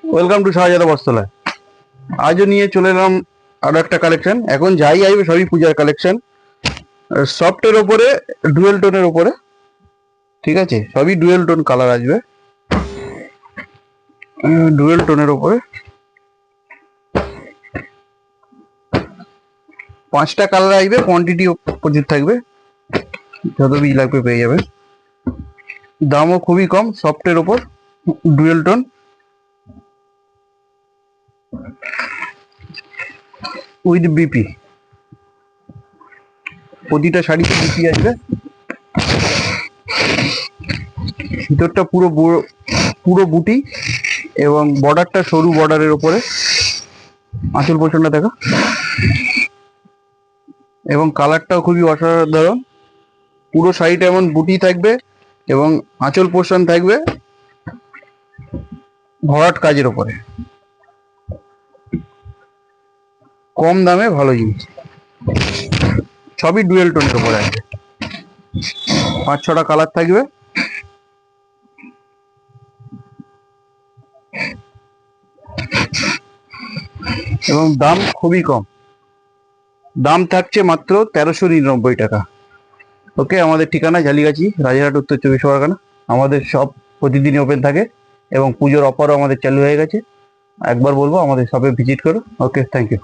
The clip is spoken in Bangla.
ওয়েলকাম টু শাহজাদা বস্ত্রালয়। আজও নিয়ে চলে এলাম আরো একটা কালেকশন। এখন যাই আসবে সবই পূজার কালেকশন, সফটের ওপরে, ডুয়েল টোনের ওপরে। ঠিক আছে, সবই ডুয়েল টোন কালার আসবে, ডুয়েল টোনের ওপরে। 5টা কালার আসবে, কোয়ান্টিটি প্রচুর থাকবে, যত বীজ লাগবে পেয়ে যাবে। দামও খুবই কম, সফটের ওপর, ডুয়েল টোন উইথ বিপি। প্রতিটা শাড়িতে বিপি আসবে। ভিতরটা পুরো বুটি এবং বর্ডারটা সরু বর্ডারের ওপরে। আঁচল পোর্শনটা দেখা, এবং কালারটাও খুবই অসাধারণ। পুরো শাড়িটা এমন বুটি থাকবে এবং আঁচল পোর্শন থাকবে ভরাট কাজের ওপরে। কম দামে ভালো জিনিস, সবই ডুয়েল টোনের ওপরে আছে। 5-6টা কালার থাকবে, এবং দাম খুবই কম। দাম থাকছে মাত্র 1399 টাকা। ওকে, আমাদের ঠিকানা ঝালিগাছি, রাজারহাট, উত্তর 24 পরগনা। আমাদের সব প্রতিদিনই ওপেন থাকে এবং পুজোর অফারও আমাদের চালু হয়ে গেছে। একবার বলবো আমাদের শপে ভিজিট করো। ওকে, থ্যাংক ইউ।